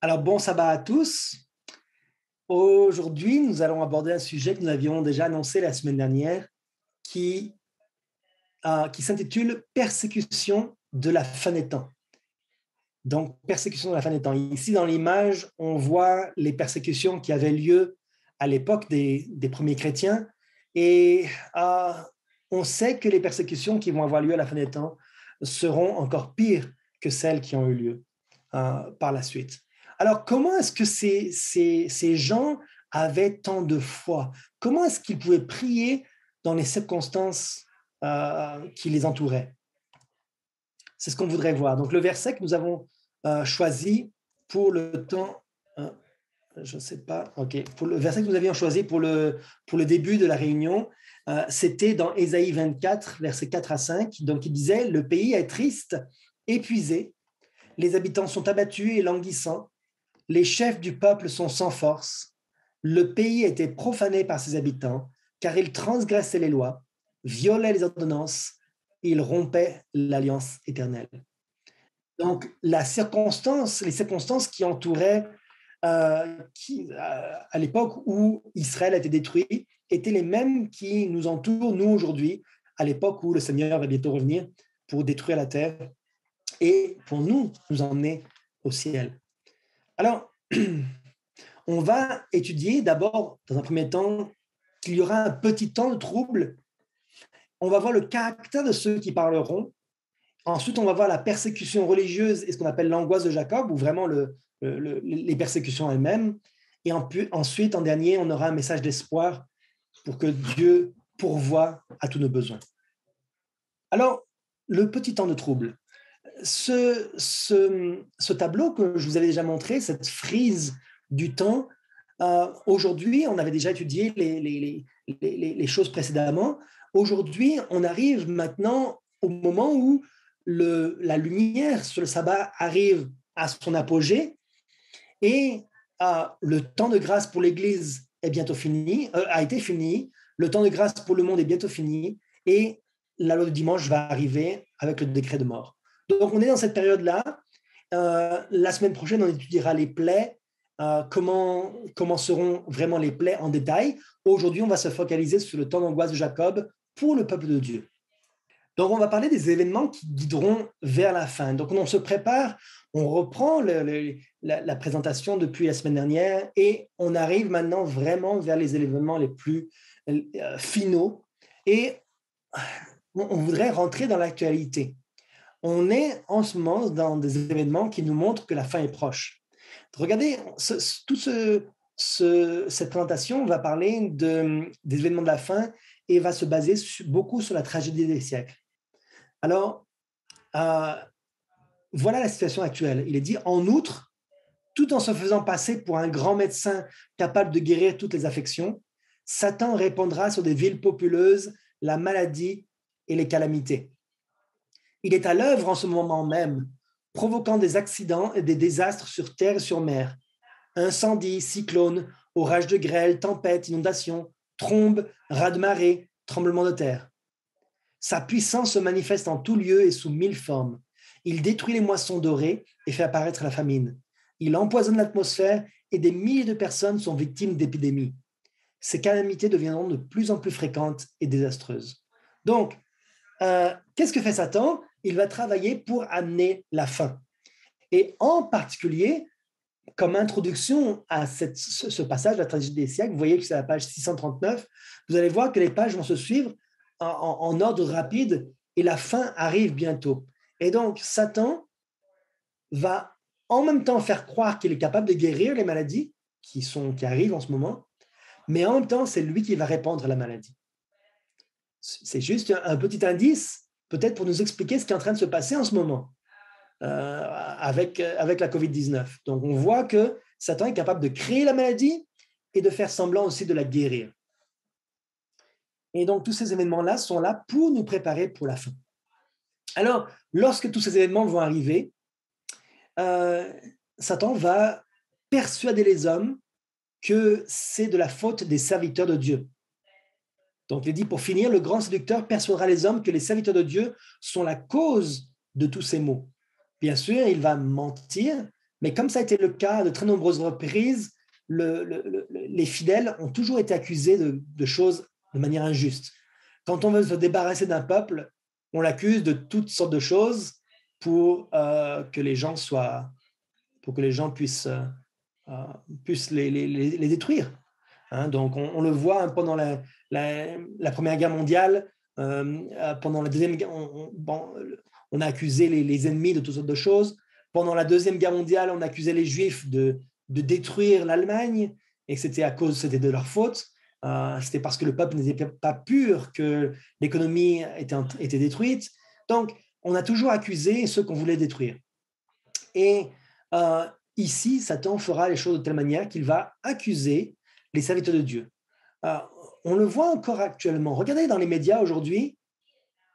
Alors, bon sabbat à tous. Aujourd'hui, nous allons aborder un sujet que nous avions déjà annoncé la semaine dernière qui, qui s'intitule Persécution de la fin des temps. Donc, persécution de la fin des temps. Ici, dans l'image, on voit les persécutions qui avaient lieu à l'époque des premiers chrétiens et on sait que les persécutions qui vont avoir lieu à la fin des temps seront encore pires que celles qui ont eu lieu par la suite. Alors, comment est-ce que ces gens avaient tant de foi? Comment est-ce qu'ils pouvaient prier dans les circonstances qui les entouraient? C'est ce qu'on voudrait voir. Donc, le verset que nous avons choisi pour le temps, je ne sais pas, ok, pour le verset que nous avions choisi pour le début de la réunion, c'était dans Ésaïe 24, versets 4 à 5. Donc, il disait, le pays est triste, épuisé, les habitants sont abattus et languissants, les chefs du peuple sont sans force, le pays a été profané par ses habitants, car ils transgressaient les lois, violaient les ordonnances, ils rompaient l'alliance éternelle. Donc, les circonstances qui entouraient, à l'époque où Israël a été détruit, étaient les mêmes qui nous entourent, nous, aujourd'hui, à l'époque où le Seigneur va bientôt revenir pour détruire la terre et pour nous emmener au ciel. Alors, on va étudier d'abord, dans un premier temps, qu'il y aura un petit temps de trouble. On va voir le caractère de ceux qui parleront. Ensuite, on va voir la persécution religieuse et ce qu'on appelle l'angoisse de Jacob, ou vraiment les persécutions elles-mêmes. Et ensuite, en dernier, on aura un message d'espoir pour que Dieu pourvoie à tous nos besoins. Alors, le petit temps de trouble. Ce tableau que je vous avais déjà montré, cette frise du temps, aujourd'hui, on avait déjà étudié les choses précédemment. Aujourd'hui, on arrive maintenant au moment où la lumière sur le sabbat arrive à son apogée et le temps de grâce pour l'Église est bientôt fini, a été fini, le temps de grâce pour le monde est bientôt fini et la loi du dimanche va arriver avec le décret de mort. Donc, on est dans cette période-là. La semaine prochaine, on étudiera les plaies, comment seront vraiment les plaies en détail. Aujourd'hui, on va se focaliser sur le temps d'angoisse de Jacob pour le peuple de Dieu. Donc, on va parler des événements qui guideront vers la fin. Donc, on se prépare, on reprend la présentation depuis la semaine dernière et on arrive maintenant vraiment vers les événements les plus finaux. Et on voudrait rentrer dans l'actualité. On est en ce moment dans des événements qui nous montrent que la fin est proche. Regardez, cette présentation va parler des événements de la fin et va se baser beaucoup sur la tragédie des siècles. Alors, voilà la situation actuelle. Il est dit, en outre, tout en se faisant passer pour un grand médecin capable de guérir toutes les affections, Satan répandra sur des villes populeuses la maladie et les calamités. Il est à l'œuvre en ce moment même, provoquant des accidents et des désastres sur terre et sur mer. Incendies, cyclones, orages de grêle, tempêtes, inondations, trombes, raz-de-marée, tremblements de terre. Sa puissance se manifeste en tout lieu et sous 1000 formes. Il détruit les moissons dorées et fait apparaître la famine. Il empoisonne l'atmosphère et des milliers de personnes sont victimes d'épidémies. Ces calamités deviendront de plus en plus fréquentes et désastreuses. Donc, qu'est-ce que fait Satan? Il va travailler pour amener la fin. Et en particulier, comme introduction à ce passage, la tragédie des siècles, vous voyez que c'est la page 639, vous allez voir que les pages vont se suivre en ordre rapide et la fin arrive bientôt. Et donc, Satan va en même temps faire croire qu'il est capable de guérir les maladies qui arrivent en ce moment, mais en même temps, c'est lui qui va répandre la maladie. C'est juste un petit indice, peut-être pour nous expliquer ce qui est en train de se passer en ce moment avec la COVID-19. Donc, on voit que Satan est capable de créer la maladie et de faire semblant aussi de la guérir. Et donc, tous ces événements-là sont là pour nous préparer pour la fin. Alors, lorsque tous ces événements vont arriver, Satan va persuader les hommes que c'est de la faute des serviteurs de Dieu. Donc, il dit, pour finir, le grand séducteur persuadera les hommes que les serviteurs de Dieu sont la cause de tous ces maux. Bien sûr, il va mentir, Mais comme ça a été le cas à de très nombreuses reprises, les fidèles ont toujours été accusés de choses de manière injuste. Quand on veut se débarrasser d'un peuple, on l'accuse de toutes sortes de choses pour que les gens puissent les détruire. Hein, donc, on le voit pendant la Première Guerre mondiale, pendant la Deuxième Guerre, on a accusé les ennemis de toutes sortes de choses. Pendant la Deuxième Guerre mondiale, on accusait les Juifs de détruire l'Allemagne, et c'était de leur faute. C'était parce que le peuple n'était pas pur que l'économie était détruite. Donc, on a toujours accusé ceux qu'on voulait détruire. Et ici, Satan fera les choses de telle manière qu'il va accuser les serviteurs de Dieu. On le voit encore actuellement. Regardez dans les médias aujourd'hui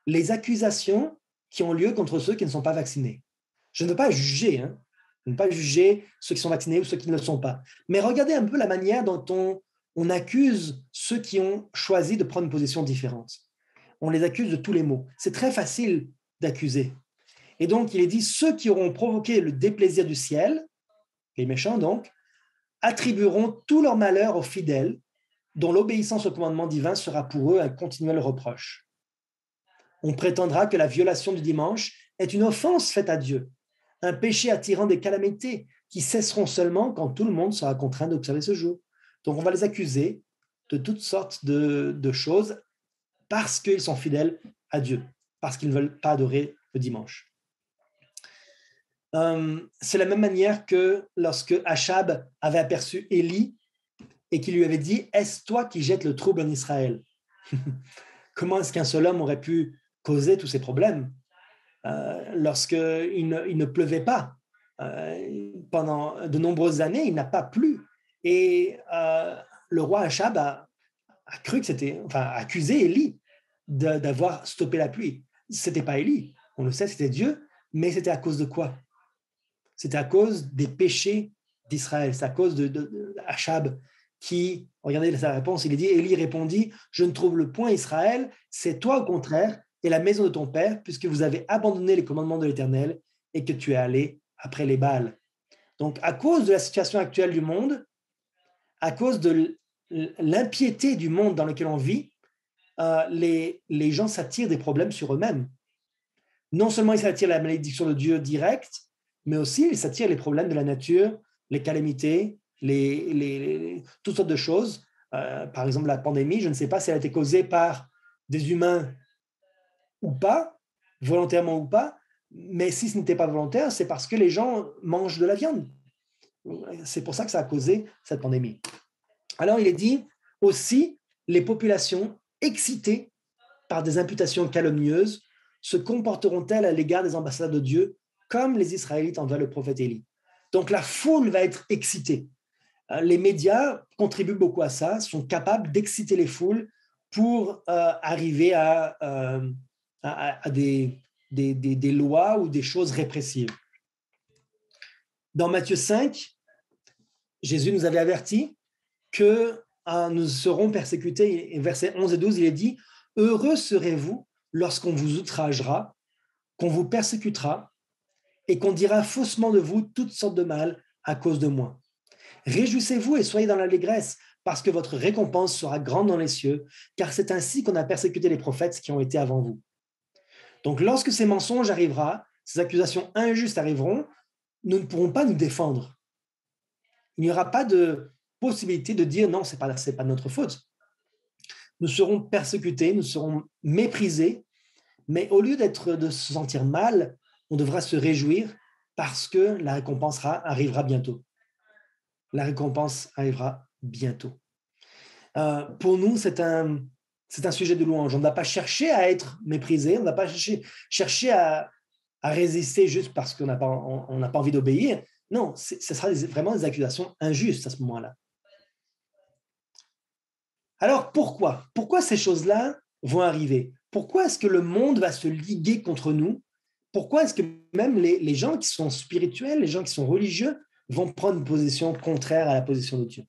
les accusations qui ont lieu contre ceux qui ne sont pas vaccinés. Je ne veux pas juger, hein. Je ne veux pas juger ceux qui sont vaccinés ou ceux qui ne le sont pas. Mais regardez un peu la manière dont on accuse ceux qui ont choisi de prendre une position différente. On les accuse de tous les maux. C'est très facile d'accuser. Et donc, il est dit, ceux qui auront provoqué le déplaisir du ciel, les méchants donc, attribueront tout leur malheur aux fidèles, dont l'obéissance au commandement divin sera pour eux un continuel reproche. On prétendra que la violation du dimanche est une offense faite à Dieu, un péché attirant des calamités qui cesseront seulement quand tout le monde sera contraint d'observer ce jour. Donc, on va les accuser de toutes sortes de choses parce qu'ils sont fidèles à Dieu, parce qu'ils ne veulent pas adorer le dimanche. C'est la même manière que lorsque Achab avait aperçu Élie et qu'il lui avait dit « Est-ce toi qui jettes le trouble en Israël ?» Comment est-ce qu'un seul homme aurait pu causer tous ces problèmes lorsqu'il ne pleuvait pas pendant de nombreuses années, il n'a pas plu. Et le roi Achab a cru que c'était, accusé Élie d'avoir stoppé la pluie. C'était pas Élie, on le sait, c'était Dieu, mais c'était à cause de quoi? C'était à cause des péchés d'Israël, c'est à cause de Achab qui, regardez sa réponse, il est dit, Élie répondit, je ne trouve le point Israël, c'est toi au contraire et la maison de ton père, puisque vous avez abandonné les commandements de l'Éternel et que tu es allé après les Baals. Donc, à cause de la situation actuelle du monde, à cause de l'impiété du monde dans lequel on vit, les gens s'attirent des problèmes sur eux-mêmes. Non seulement ils s'attirent la malédiction de Dieu directe, mais aussi ils s'attirent les problèmes de la nature, les calamités, toutes sortes de choses. Par exemple, la pandémie, je ne sais pas si elle a été causée par des humains ou pas, volontairement ou pas, mais si ce n'était pas volontaire, c'est parce que les gens mangent de la viande. C'est pour ça que ça a causé cette pandémie. Alors, il est dit aussi, les populations excitées par des imputations calomnieuses se comporteront-elles à l'égard des ambassadeurs de Dieu comme les Israélites envers le prophète Élie. Donc, la foule va être excitée. Les médias contribuent beaucoup à ça, sont capables d'exciter les foules pour arriver à des lois ou des choses répressives. Dans Matthieu 5, Jésus nous avait averti que nous serons persécutés. Et versets 11 et 12, il est dit « Heureux serez-vous lorsqu'on vous outragera, qu'on vous persécutera et qu'on dira faussement de vous toutes sortes de mal à cause de moi. Réjouissez-vous et soyez dans l'allégresse, parce que votre récompense sera grande dans les cieux, car c'est ainsi qu'on a persécuté les prophètes qui ont été avant vous. » Donc, lorsque ces mensonges arriveront, ces accusations injustes arriveront, nous ne pourrons pas nous défendre. Il n'y aura pas de possibilité de dire non, c'est pas notre faute. Nous serons persécutés, nous serons méprisés, mais au lieu de se sentir mal, on devra se réjouir parce que la récompense arrivera bientôt. La récompense arrivera bientôt. Pour nous, c'est un sujet de louange. On ne va pas chercher à être méprisé, on ne va pas chercher à résister juste parce qu'on n'a pas envie d'obéir. Non, ce sera vraiment des accusations injustes à ce moment-là. Alors, pourquoi ces choses-là vont arriver? Pourquoi est-ce que le monde va se liguer contre nous? Pourquoi est-ce que même les gens qui sont spirituels, les gens qui sont religieux, vont prendre une position contraire à la position de Dieu?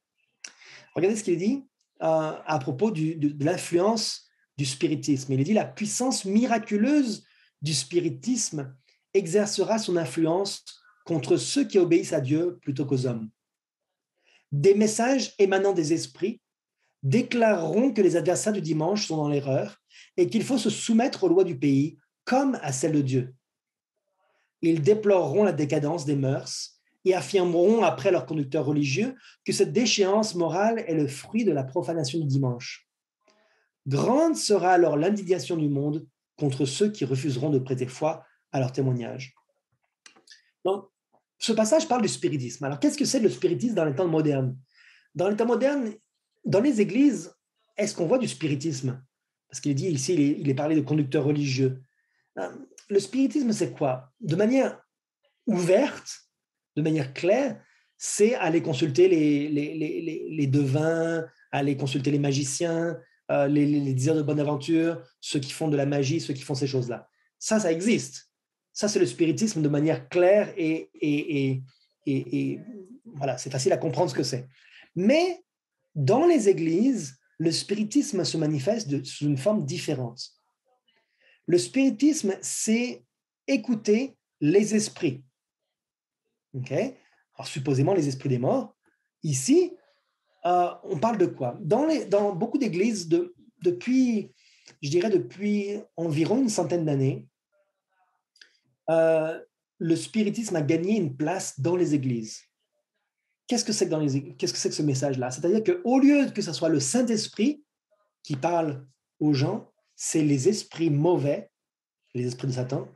Regardez ce qu'il dit à propos de l'influence du spiritisme. Il dit « La puissance miraculeuse du spiritisme exercera son influence contre ceux qui obéissent à Dieu plutôt qu'aux hommes. Des messages émanant des esprits déclareront que les adversaires du dimanche sont dans l'erreur et qu'il faut se soumettre aux lois du pays comme à celles de Dieu. Ils déploreront la décadence des mœurs et affirmeront après leurs conducteurs religieux que cette déchéance morale est le fruit de la profanation du dimanche. Grande sera alors l'indignation du monde contre ceux qui refuseront de prêter foi à leur témoignage. Donc, ce passage parle du spiritisme. Alors, qu'est-ce que c'est le spiritisme dans les temps modernes? Dans les temps modernes, dans les églises, est-ce qu'on voit du spiritisme? Parce qu'il dit ici, il est parlé de conducteurs religieux. Le spiritisme, c'est quoi? De manière ouverte, de manière claire, c'est aller consulter les devins, aller consulter les magiciens, les diseurs de bonne aventure, ceux qui font de la magie, ceux qui font ces choses-là. Ça existe. Ça, c'est le spiritisme de manière claire et voilà, c'est facile à comprendre ce que c'est. Mais dans les églises, le spiritisme se manifeste sous une forme différente. Le spiritisme, c'est écouter les esprits. Okay? Alors, supposément les esprits des morts. Ici, on parle de quoi? Dans beaucoup d'églises, depuis environ une centaine d'années, le spiritisme a gagné une place dans les églises. Qu'est-ce que c'est que ce message-là? C'est-à-dire qu'au lieu que ce soit le Saint-Esprit qui parle aux gens, c'est les esprits mauvais, les esprits de Satan,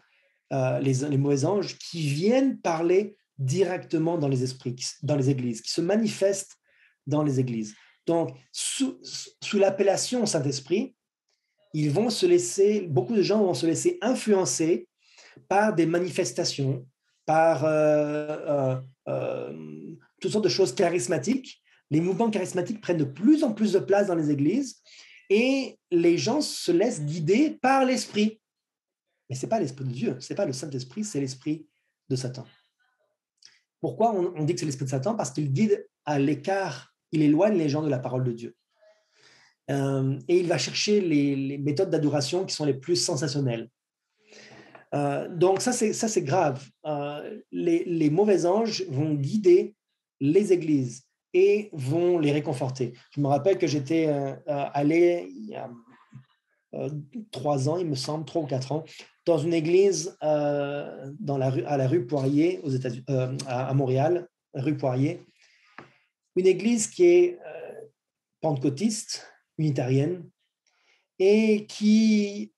les mauvais anges qui viennent parler directement dans les esprits, dans les églises, qui se manifestent dans les églises. Donc, sous l'appellation Saint-Esprit, beaucoup de gens vont se laisser influencer par des manifestations, par toutes sortes de choses charismatiques. Les mouvements charismatiques prennent de plus en plus de place dans les églises et les gens se laissent guider par l'esprit. Mais ce n'est pas l'esprit de Dieu, ce n'est pas le Saint-Esprit, c'est l'esprit de Satan. Pourquoi on dit que c'est l'esprit de Satan? Parce qu'il guide à l'écart, il éloigne les gens de la parole de Dieu. Et il va chercher les méthodes d'adoration qui sont les plus sensationnelles. Donc ça c'est grave. Les mauvais anges vont guider les églises et vont les réconforter. Je me rappelle que j'étais allé il y a 3 ans, il me semble, 3 ou 4 ans, dans une église à la rue Poirier, aux États-Unis, à Montréal, rue Poirier. Une église qui est pentecôtiste, unitarienne, et qui,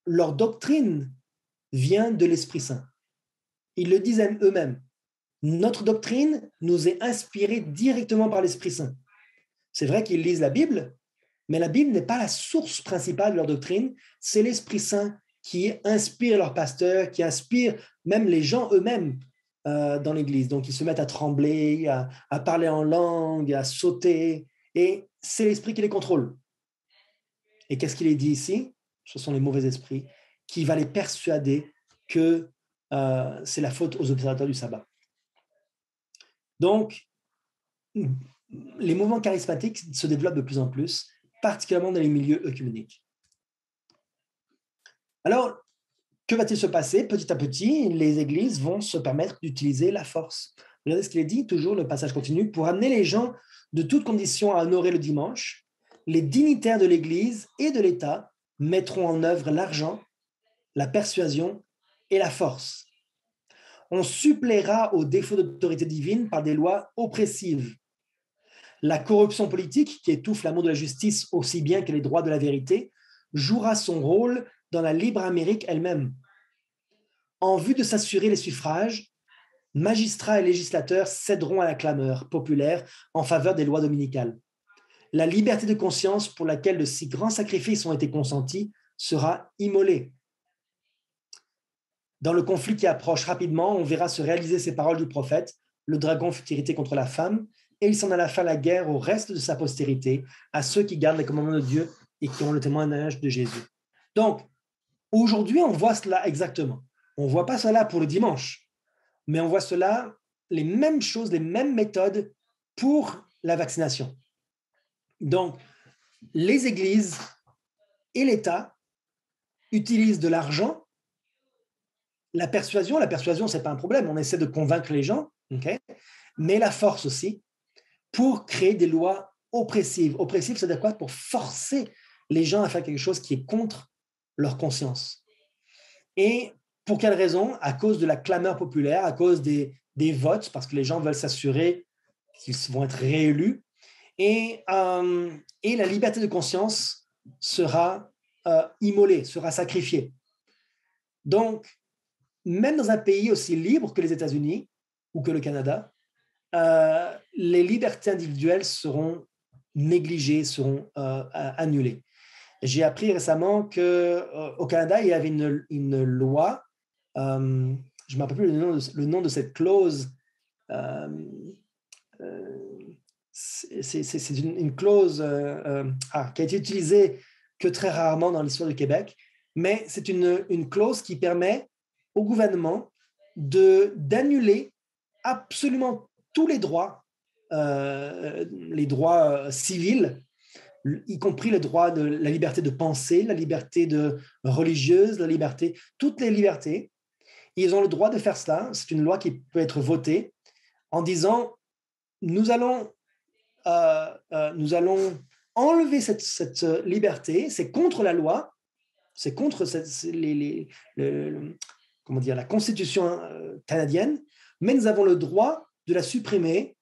leur doctrine vient de l'Esprit Saint. Ils le disent eux-mêmes. Notre doctrine nous est inspirée directement par l'Esprit Saint. C'est vrai qu'ils lisent la Bible, mais la Bible n'est pas la source principale de leur doctrine, c'est l'Esprit Saint qui inspire leurs pasteurs, qui inspire même les gens eux-mêmes dans l'Église. Donc, ils se mettent à trembler, à parler en langue, à sauter, et c'est l'Esprit qui les contrôle. Et qu'est-ce qu'il est dit ici? Ce sont les mauvais esprits qui va les persuader que c'est la faute aux observateurs du sabbat. Donc, les mouvements charismatiques se développent de plus en plus, particulièrement dans les milieux œcuméniques. Alors, que va-t-il se passer? Petit à petit, les églises vont se permettre d'utiliser la force. Regardez ce qu'il est dit, toujours le passage continue, pour amener les gens de toutes conditions à honorer le dimanche. Les dignitaires de l'Église et de l'État mettront en œuvre l'argent, la persuasion et la force. On suppléera aux défauts d'autorité divine par des lois oppressives. La corruption politique, qui étouffe l'amour de la justice aussi bien que les droits de la vérité, jouera son rôle dans la libre Amérique elle-même. En vue de s'assurer les suffrages, magistrats et législateurs céderont à la clameur populaire en faveur des lois dominicales. La liberté de conscience pour laquelle de si grands sacrifices ont été consentis sera immolée. Dans le conflit qui approche rapidement, on verra se réaliser ces paroles du prophète. Le dragon fut irrité contre la femme, et il s'en alla faire la guerre au reste de sa postérité, à ceux qui gardent les commandements de Dieu et qui ont le témoignage de Jésus. Donc, aujourd'hui, on voit cela exactement. On ne voit pas cela pour le dimanche, mais on voit cela, les mêmes choses, les mêmes méthodes pour la vaccination. Donc, les églises et l'État utilisent de l'argent la persuasion, ce n'est pas un problème. On essaie de convaincre les gens, okay? Mais la force aussi, pour créer des lois oppressives. Oppressives, c'est-à-dire quoi? Pour forcer les gens à faire quelque chose qui est contre leur conscience. Et pour quelle raison? À cause de la clameur populaire, à cause des votes, parce que les gens veulent s'assurer qu'ils vont être réélus. Et la liberté de conscience sera immolée, sera sacrifiée. Donc, même dans un pays aussi libre que les États-Unis ou que le Canada, les libertés individuelles seront négligées, seront annulées. J'ai appris récemment qu'au Canada, il y avait une loi, je ne me rappelle plus le nom de cette clause, c'est une clause qui a été utilisée que très rarement dans l'histoire du Québec, mais c'est une clause qui permet au gouvernement d'annuler absolument tous les droits civils, y compris le droit de la liberté de penser, la liberté religieuse, la liberté, toutes les libertés. Ils ont le droit de faire cela. C'est une loi qui peut être votée en disant nous allons enlever cette liberté, c'est contre la loi, c'est contre la Constitution canadienne, mais nous avons le droit de la supprimer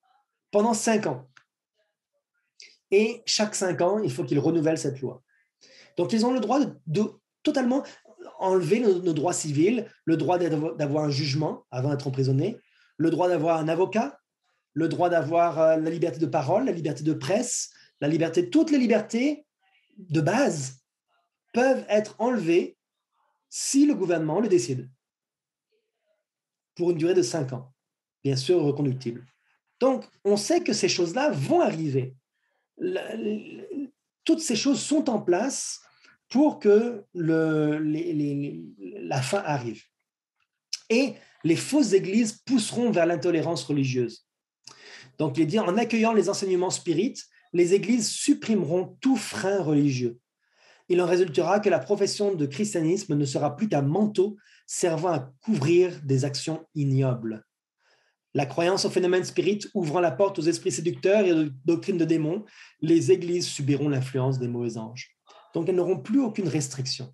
pendant 5 ans. Et chaque 5 ans, il faut qu'ils renouvellent cette loi. Donc, ils ont le droit de totalement enlever nos droits civils, le droit d'avoir un jugement avant d'être emprisonné, le droit d'avoir un avocat, le droit d'avoir la liberté de parole, la liberté de presse, toutes les libertés de base peuvent être enlevées si le gouvernement le décide, pour une durée de 5 ans, bien sûr reconductible. Donc, on sait que ces choses-là vont arriver. Toutes ces choses sont en place pour que la fin arrive. Et les fausses églises pousseront vers l'intolérance religieuse. Donc, il est dit, en accueillant les enseignements spirites, les églises supprimeront tout frein religieux. Il en résultera que la profession de christianisme ne sera plus qu'un manteau servant à couvrir des actions ignobles. La croyance aux phénomènes spirites ouvrant la porte aux esprits séducteurs et aux doctrines de démons, les églises subiront l'influence des mauvais anges. Donc, elles n'auront plus aucune restriction.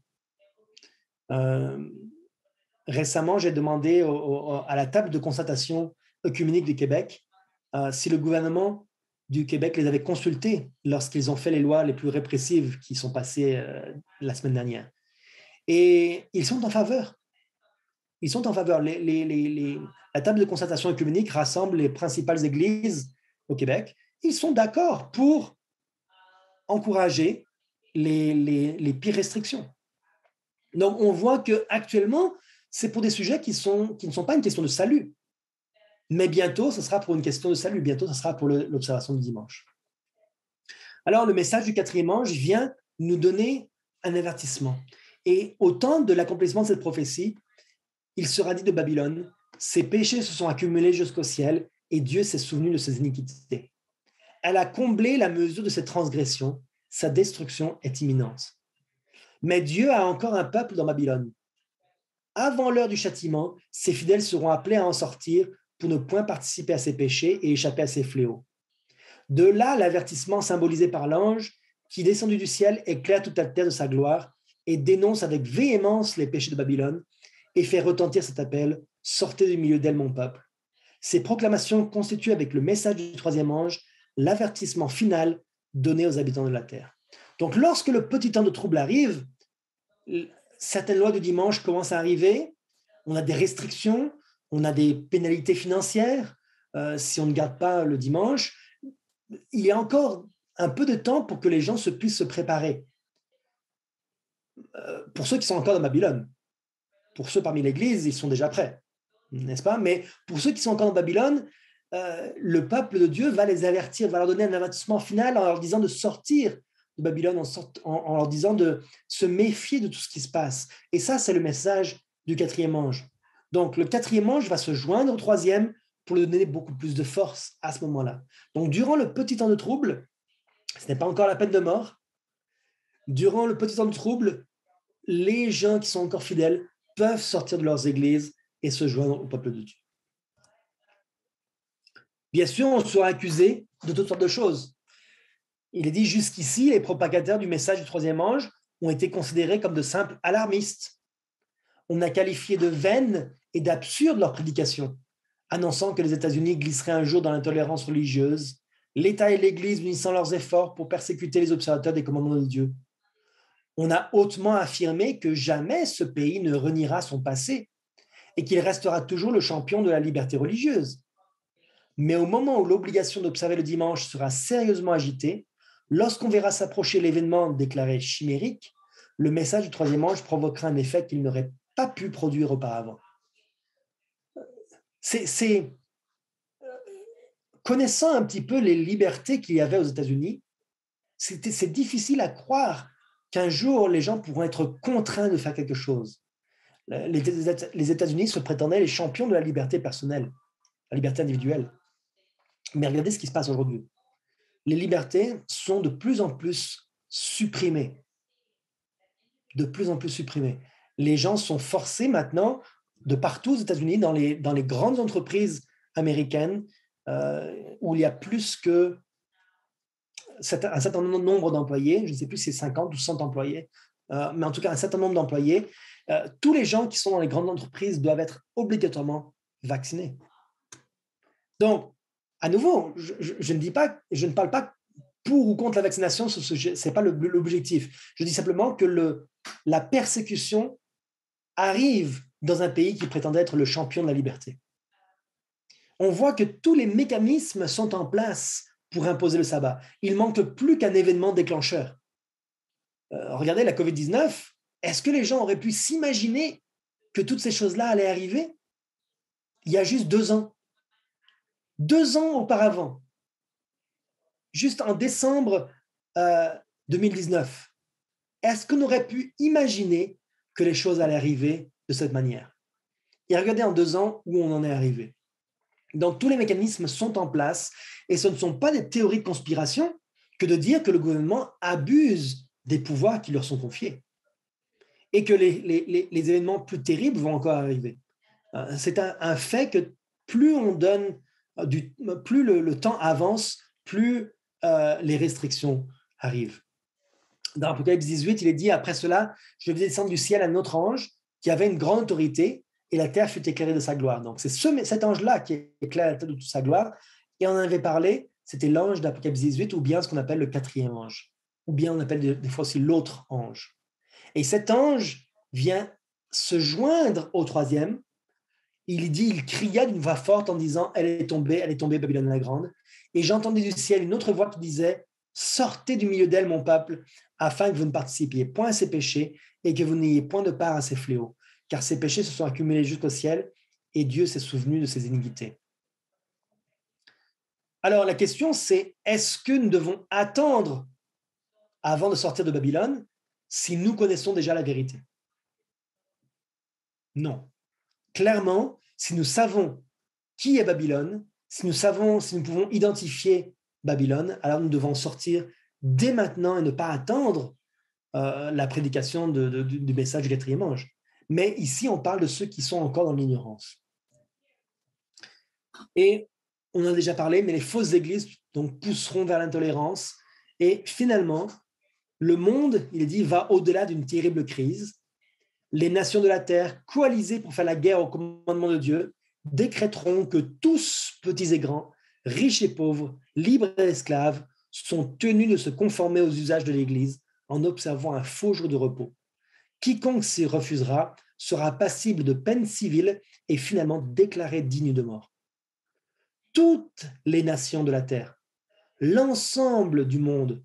Récemment, j'ai demandé à la table de constatation œcuménique du Québec si le gouvernement du Québec les avait consultés lorsqu'ils ont fait les lois les plus répressives qui sont passées la semaine dernière. Et ils sont en faveur. Ils sont en faveur. La table de constatation œcuménique rassemble les principales églises au Québec. Ils sont d'accord pour encourager les pires restrictions. Donc, on voit qu'actuellement, c'est pour des sujets qui ne sont pas une question de salut. Mais bientôt, ce sera pour une question de salut. Bientôt, ce sera pour l'observation du dimanche. Alors, le message du 4e ange vient nous donner un avertissement. Et au temps de l'accomplissement de cette prophétie, il sera dit de Babylone, ses péchés se sont accumulés jusqu'au ciel et Dieu s'est souvenu de ses iniquités. Elle a comblé la mesure de ses transgressions, sa destruction est imminente. Mais Dieu a encore un peuple dans Babylone. Avant l'heure du châtiment, ses fidèles seront appelés à en sortir pour ne point participer à ses péchés et échapper à ses fléaux. De là, l'avertissement symbolisé par l'ange qui, descendu du ciel, éclaire toute la terre de sa gloire et dénonce avec véhémence les péchés de Babylone et fait retentir cet appel « Sortez du milieu d'elle, mon peuple ». Ces proclamations constituent avec le message du 3e ange l'avertissement final donné aux habitants de la terre. Donc, lorsque le petit temps de trouble arrive, certaines lois du dimanche commencent à arriver, on a des restrictions, on a des pénalités financières si on ne garde pas le dimanche. Il y a encore un peu de temps pour que les gens puissent se préparer. Pour ceux qui sont encore dans Babylone, pour ceux parmi l'Église, ils sont déjà prêts, n'est-ce pas? Mais pour ceux qui sont encore dans Babylone, le peuple de Dieu va les avertir, va leur donner un avertissement final en leur disant de sortir de Babylone, en leur disant de se méfier de tout ce qui se passe. Et ça, c'est le message du 4e ange. Donc, le 4e ange va se joindre au 3e pour lui donner beaucoup plus de force à ce moment-là. Donc, durant le petit temps de trouble, ce n'est pas encore la peine de mort. Durant le petit temps de trouble, les gens qui sont encore fidèles peuvent sortir de leurs églises et se joindre au peuple de Dieu. Bien sûr, on sera accusé de toutes sortes de choses. Il est dit jusqu'ici, les propagateurs du message du troisième ange ont été considérés comme de simples alarmistes. On a qualifié de vaines et d'absurdes leur prédication, annonçant que les États-Unis glisseraient un jour dans l'intolérance religieuse, l'État et l'Église unissant leurs efforts pour persécuter les observateurs des commandements de Dieu. On a hautement affirmé que jamais ce pays ne reniera son passé et qu'il restera toujours le champion de la liberté religieuse. Mais au moment où l'obligation d'observer le dimanche sera sérieusement agitée, lorsqu'on verra s'approcher l'événement déclaré chimérique, le message du troisième ange provoquera un effet qu'il n'aurait pas pu produire auparavant. Connaissant un petit peu les libertés qu'il y avait aux États-Unis, c'est difficile à croire qu'un jour les gens pourront être contraints de faire quelque chose. Les États-Unis se prétendaient les champions de la liberté personnelle, la liberté individuelle. Mais regardez ce qui se passe aujourd'hui. Les libertés sont de plus en plus supprimées. De plus en plus supprimées. Les gens sont forcés maintenant, de partout aux États-Unis, dans les grandes entreprises américaines, où il y a plus que un certain nombre d'employés, je ne sais plus si c'est 50 ou 100 employés, mais en tout cas un certain nombre d'employés, tous les gens qui sont dans les grandes entreprises doivent être obligatoirement vaccinés. Donc, à nouveau, je ne parle pas pour ou contre la vaccination, ce n'est pas l'objectif. Je dis simplement que la persécution arrive dans un pays qui prétendait être le champion de la liberté. On voit que tous les mécanismes sont en place pour imposer le sabbat. Il ne manque plus qu'un événement déclencheur. Regardez la COVID-19, est-ce que les gens auraient pu s'imaginer que toutes ces choses-là allaient arriver il y a juste 2 ans? 2 ans auparavant, juste en décembre 2019, est-ce qu'on aurait pu imaginer que les choses allaient arriver de cette manière? Et regardez en 2 ans où on en est arrivé. Donc, tous les mécanismes sont en place et ce ne sont pas des théories de conspiration que de dire que le gouvernement abuse des pouvoirs qui leur sont confiés et que les événements plus terribles vont encore arriver. C'est un fait que plus on donne, plus le temps avance, plus les restrictions arrivent. Dans Apocalypse 18, il est dit, après cela, je vis descendre du ciel un autre ange qui avait une grande autorité et la terre fut éclairée de sa gloire. Donc, c'est cet ange-là qui éclaire la terre de toute sa gloire. Et on en avait parlé, c'était l'ange d'Apocalypse 18 ou bien ce qu'on appelle le 4e ange. Ou bien on appelle des fois aussi l'autre ange. Et cet ange vient se joindre au 3e. Il cria d'une voix forte en disant, elle est tombée, Babylone la grande. Et j'entendis du ciel une autre voix qui disait, sortez du milieu d'elle, mon peuple, afin que vous ne participiez point à ses péchés et que vous n'ayez point de part à ses fléaux, car ses péchés se sont accumulés jusqu'au ciel et Dieu s'est souvenu de ses iniquités. Alors la question c'est, est-ce que nous devons attendre avant de sortir de Babylone si nous connaissons déjà la vérité? Non. Clairement, si nous savons qui est Babylone, si nous pouvons identifier Babylone, alors nous devons sortir dès maintenant et ne pas attendre la prédication du message du 4e ange. Mais ici, on parle de ceux qui sont encore dans l'ignorance. Et on en a déjà parlé, mais les fausses églises donc, pousseront vers l'intolérance. Et finalement, le monde, il est dit, va au-delà d'une terrible crise. Les nations de la terre, coalisées pour faire la guerre au commandement de Dieu, décréteront que tous, petits et grands, riches et pauvres, libres et esclaves, sont tenus de se conformer aux usages de l'Église en observant un faux jour de repos. Quiconque s'y refusera sera passible de peine civile et finalement déclaré digne de mort. Toutes les nations de la terre, l'ensemble du monde,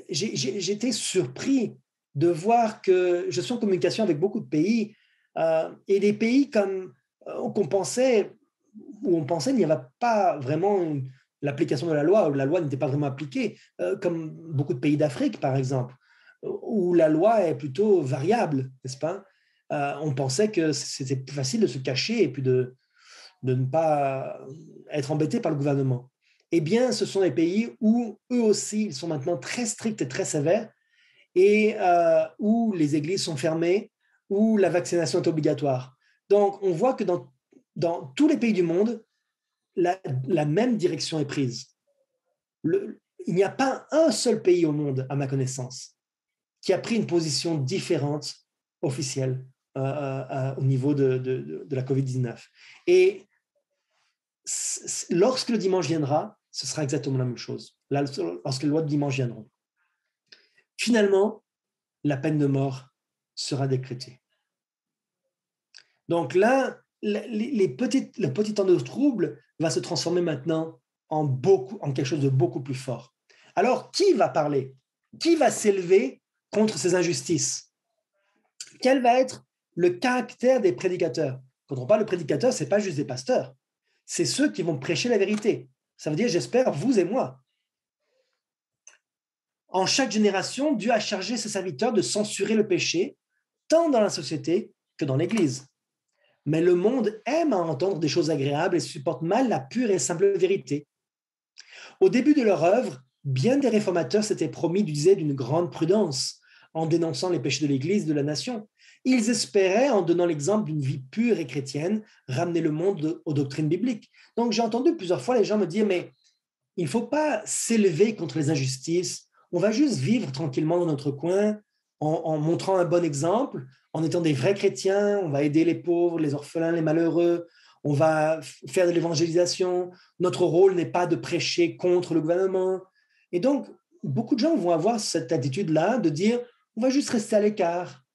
j'étais surpris de voir que je suis en communication avec beaucoup de pays et des pays comme où on pensait il n'y avait pas vraiment l'application de la loi n'était pas vraiment appliquée, comme beaucoup de pays d'Afrique, par exemple, où la loi est plutôt variable, n'est-ce pas? On pensait que c'était plus facile de se cacher et puis de ne pas être embêté par le gouvernement. Eh bien, ce sont des pays où eux aussi, ils sont maintenant très stricts et très sévères et où les églises sont fermées, où la vaccination est obligatoire. Donc, on voit que dans tous les pays du monde, la même direction est prise. Il n'y a pas un seul pays au monde, à ma connaissance, qui a pris une position différente, officielle, au niveau de la COVID-19. Et lorsque le dimanche viendra, ce sera exactement la même chose. Lorsque les lois de dimanche viendront. Finalement, la peine de mort sera décrétée. Donc là, le petit temps de trouble va se transformer maintenant en quelque chose de beaucoup plus fort. Alors, qui va parler? Qui va s'élever contre ces injustices? Quel va être le caractère des prédicateurs? Quand on parle de prédicateurs, ce n'est pas juste des pasteurs. C'est ceux qui vont prêcher la vérité. Ça veut dire, j'espère, vous et moi. En chaque génération, Dieu a chargé ses serviteurs de censurer le péché, tant dans la société que dans l'Église. Mais le monde aime à entendre des choses agréables et supporte mal la pure et simple vérité. Au début de leur œuvre, bien des réformateurs s'étaient promis d'user d'une grande prudence en dénonçant les péchés de l'Église et de la nation. Ils espéraient, en donnant l'exemple d'une vie pure et chrétienne, ramener le monde aux doctrines bibliques. Donc j'ai entendu plusieurs fois les gens me dire, mais il ne faut pas s'élever contre les injustices, on va juste vivre tranquillement dans notre coin, en montrant un bon exemple, en étant des vrais chrétiens, on va aider les pauvres, les orphelins, les malheureux, on va faire de l'évangélisation. Notre rôle n'est pas de prêcher contre le gouvernement. Et donc, beaucoup de gens vont avoir cette attitude-là de dire, on va juste rester à l'écart.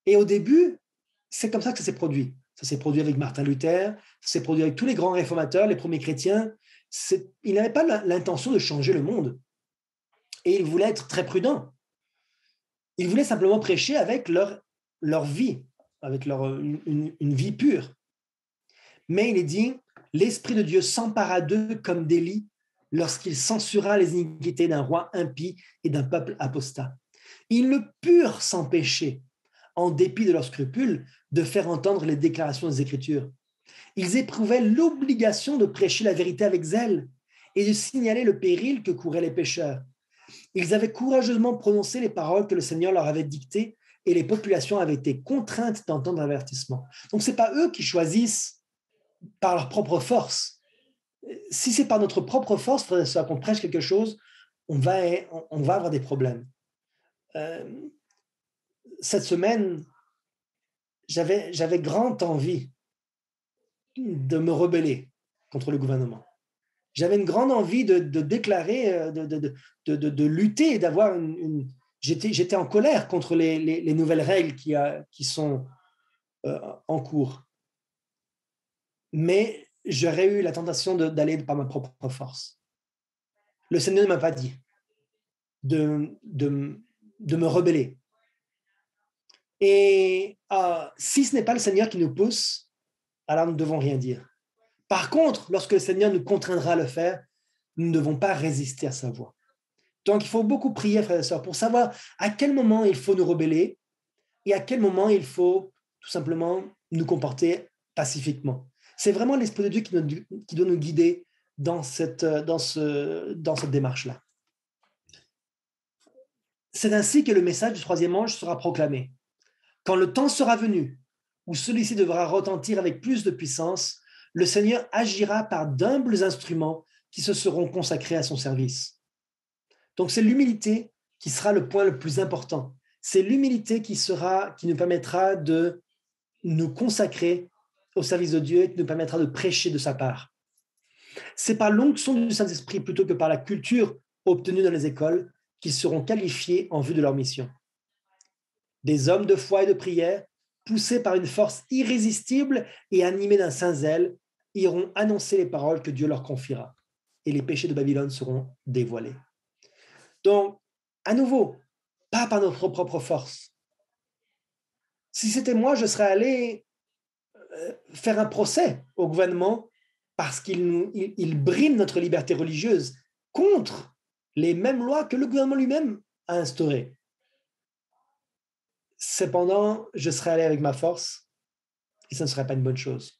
Et au début, c'est comme ça que ça s'est produit. Ça s'est produit avec Martin Luther, ça s'est produit avec tous les grands réformateurs, les premiers chrétiens. Ils n'avaient pas l'intention de changer le monde. Et ils voulaient être très prudents. Ils voulaient simplement prêcher avec leur vie, avec une vie pure. Mais il est dit, l'Esprit de Dieu s'empara d'eux comme des lits lorsqu'il censura les iniquités d'un roi impie et d'un peuple apostat. Ils ne purent s'empêcher, en dépit de leurs scrupules, de faire entendre les déclarations des Écritures. Ils éprouvaient l'obligation de prêcher la vérité avec zèle et de signaler le péril que couraient les pécheurs. Ils avaient courageusement prononcé les paroles que le Seigneur leur avait dictées et les populations avaient été contraintes d'entendre l'avertissement. Donc, ce n'est pas eux qui choisissent par leur propre force. Si c'est par notre propre force, frère et sœur, qu'on prêche quelque chose, on va avoir des problèmes. Cette semaine, j'avais grande envie de me rebeller contre le gouvernement. J'avais une grande envie de déclarer, de lutter, d'avoir J'étais en colère contre les nouvelles règles qui sont en cours. Mais j'aurais eu la tentation d'aller par ma propre force. Le Seigneur ne m'a pas dit de me rebeller. Et si ce n'est pas le Seigneur qui nous pousse, alors nous ne devons rien dire. Par contre, lorsque le Seigneur nous contraindra à le faire, nous ne devons pas résister à sa voix. Donc, il faut beaucoup prier, frères et sœurs, pour savoir à quel moment il faut nous rebeller et à quel moment il faut tout simplement nous comporter pacifiquement. C'est vraiment l'Esprit de Dieu qui doit nous guider dans cette démarche-là. C'est ainsi que le message du troisième ange sera proclamé. Quand le temps sera venu, où celui-ci devra retentir avec plus de puissance, le Seigneur agira par d'humbles instruments qui se seront consacrés à son service. Donc, c'est l'humilité qui sera le point le plus important. C'est l'humilité qui nous permettra de nous consacrer au service de Dieu et qui nous permettra de prêcher de sa part. C'est par l'onction du Saint-Esprit plutôt que par la culture obtenue dans les écoles qu'ils seront qualifiés en vue de leur mission. Des hommes de foi et de prière, poussés par une force irrésistible et animés d'un saint zèle, iront annoncer les paroles que Dieu leur confiera et les péchés de Babylone seront dévoilés. Donc, à nouveau, pas par notre propre force. Si c'était moi, je serais allé faire un procès au gouvernement parce qu'il brime notre liberté religieuse contre les mêmes lois que le gouvernement lui-même a instaurées. Cependant, je serais allé avec ma force et ça ne serait pas une bonne chose.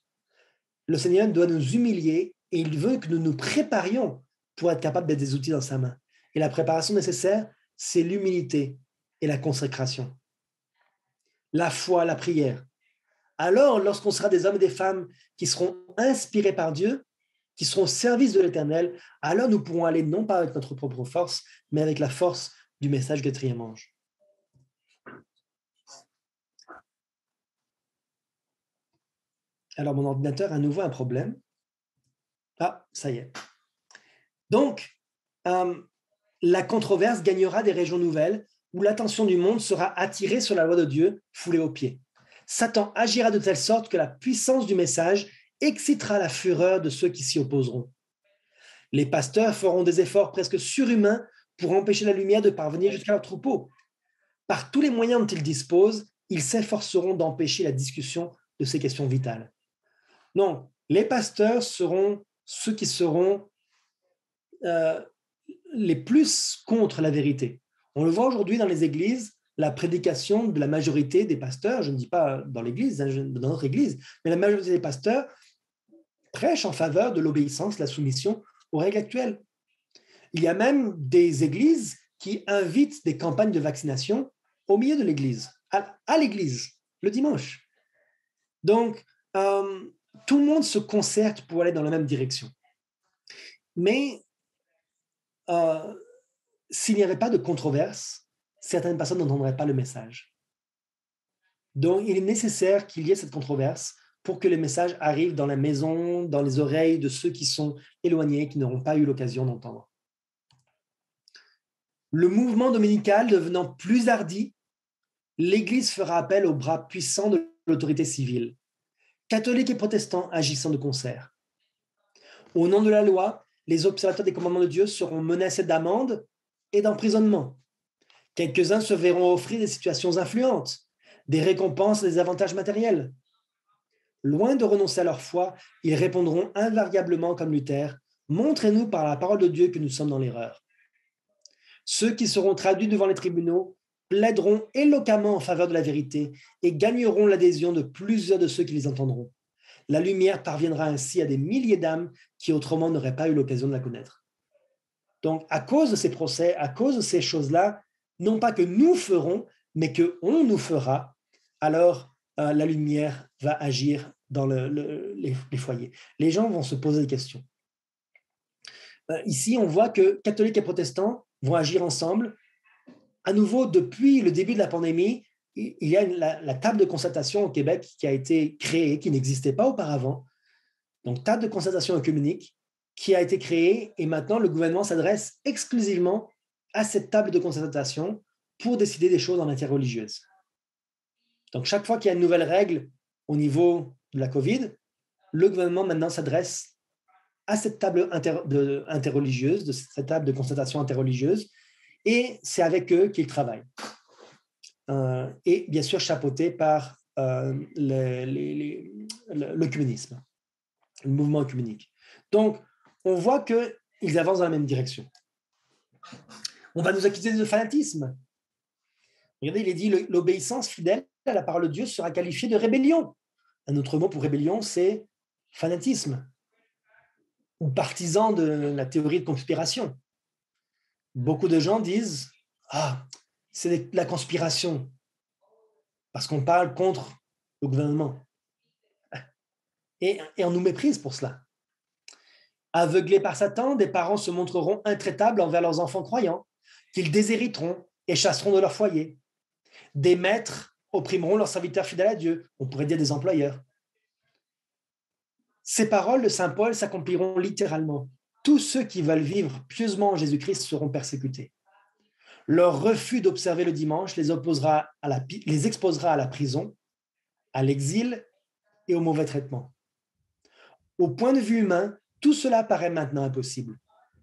Le Seigneur doit nous humilier et il veut que nous nous préparions pour être capables d'être des outils dans sa main. Et la préparation nécessaire, c'est l'humilité et la consécration. la foi, la prière. Alors, lorsqu'on sera des hommes et des femmes qui seront inspirés par Dieu, qui seront au service de l'Éternel, alors nous pourrons aller non pas avec notre propre force, mais avec la force du message du quatrième ange. Alors, mon ordinateur a à nouveau un problème. Ah, ça y est. Donc, la controverse gagnera des régions nouvelles où l'attention du monde sera attirée sur la loi de Dieu, foulée aux pieds. Satan agira de telle sorte que la puissance du message excitera la fureur de ceux qui s'y opposeront. Les pasteurs feront des efforts presque surhumains pour empêcher la lumière de parvenir jusqu'à leur troupeau. Par tous les moyens dont ils disposent, ils s'efforceront d'empêcher la discussion de ces questions vitales. Non, les pasteurs seront ceux qui seront les plus contre la vérité. On le voit aujourd'hui dans les églises, la prédication de la majorité des pasteurs, je ne dis pas dans l'église, dans notre église, mais la majorité des pasteurs prêchent en faveur de l'obéissance, la soumission aux règles actuelles. Il y a même des églises qui invitent des campagnes de vaccination au milieu de l'église, à l'église, le dimanche. Donc, tout le monde se concerte pour aller dans la même direction. Mais s'il n'y avait pas de controverse, certaines personnes n'entendraient pas le message. Donc, il est nécessaire qu'il y ait cette controverse pour que le message arrive dans la maison, dans les oreilles de ceux qui sont éloignés, qui n'auront pas eu l'occasion d'entendre. Le mouvement dominical devenant plus hardi, l'Église fera appel aux bras puissants de l'autorité civile, catholiques et protestants agissant de concert. Au nom de la loi, les observateurs des commandements de Dieu seront menacés d'amende et d'emprisonnement. Quelques-uns se verront offrir des situations influentes, des récompenses et des avantages matériels. Loin de renoncer à leur foi, ils répondront invariablement comme Luther, « Montrez-nous par la parole de Dieu que nous sommes dans l'erreur. » Ceux qui seront traduits devant les tribunaux plaideront éloquemment en faveur de la vérité et gagneront l'adhésion de plusieurs de ceux qui les entendront. La lumière parviendra ainsi à des milliers d'âmes qui autrement n'auraient pas eu l'occasion de la connaître. Donc, à cause de ces procès, à cause de ces choses-là, non pas que nous ferons, mais qu'on nous fera, alors la lumière va agir dans les foyers. Les gens vont se poser des questions. Ici, on voit que catholiques et protestants vont agir ensemble. À nouveau, depuis le début de la pandémie, il y a la table de constatation au Québec qui a été créée, qui n'existait pas auparavant. Donc, table de constatation œcuménique qui a été créée et maintenant, le gouvernement s'adresse exclusivement à cette table de constatation pour décider des choses en matière religieuse. Donc, chaque fois qu'il y a une nouvelle règle au niveau de la COVID, le gouvernement maintenant s'adresse à cette table interreligieuse, de cette table de constatation interreligieuse, et c'est avec eux qu'ils travaillent. Et bien sûr chapeauté par l'œcuménisme, le mouvement œcuménique. Donc, on voit qu'ils avancent dans la même direction. On va nous accuser de fanatisme. Regardez, il est dit l'obéissance fidèle à la parole de Dieu sera qualifiée de rébellion. Un autre mot pour rébellion, c'est fanatisme ou partisan de la théorie de conspiration. Beaucoup de gens disent « Ah, c'est de la conspiration » parce qu'on parle contre le gouvernement. Et on nous méprise pour cela. Aveuglés par Satan, des parents se montreront intraitables envers leurs enfants croyants, qu'ils déshériteront et chasseront de leur foyer. Des maîtres opprimeront leurs serviteurs fidèles à Dieu, on pourrait dire des employeurs. Ces paroles de saint Paul s'accompliront littéralement. Tous ceux qui veulent vivre pieusement en Jésus-Christ seront persécutés. Leur refus d'observer le dimanche les exposera à la prison, à l'exil et au mauvais traitement. Au point de vue humain, tout cela paraît maintenant impossible.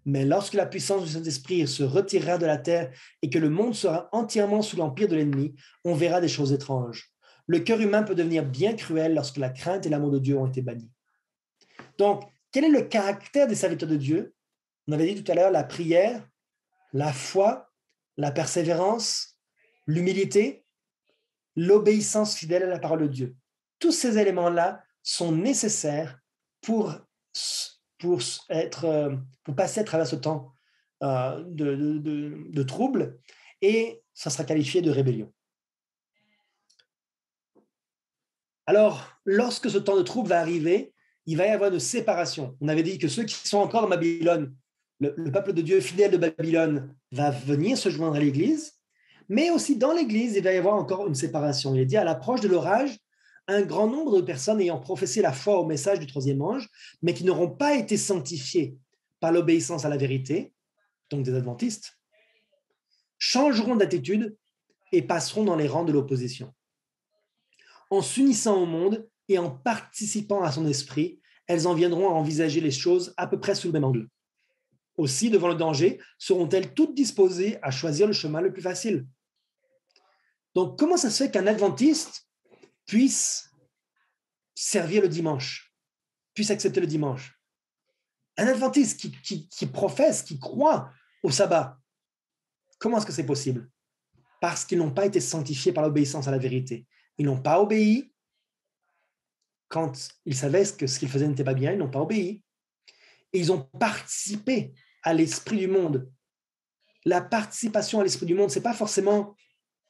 Mais lorsque la puissance du Saint-Esprit se retirera de la terre et que le monde sera entièrement sous l'empire de l'ennemi, on verra des choses étranges. Le cœur humain peut devenir bien cruel lorsque la crainte et l'amour de Dieu ont été bannis. Donc, quel est le caractère des serviteurs de Dieu? On avait dit tout à l'heure la prière, la foi, la persévérance, l'humilité, l'obéissance fidèle à la parole de Dieu. Tous ces éléments-là sont nécessaires pour passer à travers ce temps de trouble, et ça sera qualifié de rébellion. Alors, lorsque ce temps de trouble va arriver, il va y avoir une séparation. On avait dit que ceux qui sont encore en Babylone, le peuple de Dieu fidèle de Babylone va venir se joindre à l'Église, mais aussi dans l'Église, il va y avoir encore une séparation. Il est dit à l'approche de l'orage, un grand nombre de personnes ayant professé la foi au message du troisième ange, mais qui n'auront pas été sanctifiées par l'obéissance à la vérité, donc des adventistes, changeront d'attitude et passeront dans les rangs de l'opposition. En s'unissant au monde et en participant à son esprit, elles en viendront à envisager les choses à peu près sous le même angle. Aussi, devant le danger, seront-elles toutes disposées à choisir le chemin le plus facile. Donc, comment ça se fait qu'un adventiste puisse servir le dimanche, puisse accepter le dimanche? Un adventiste qui professe, qui croit au sabbat, comment est-ce que c'est possible? Parce qu'ils n'ont pas été sanctifiés par l'obéissance à la vérité. Ils n'ont pas obéi quand ils savaient que ce qu'ils faisaient n'était pas bien, ils n'ont pas obéi. Et ils ont participé à l'esprit du monde. La participation à l'esprit du monde, ce n'est pas forcément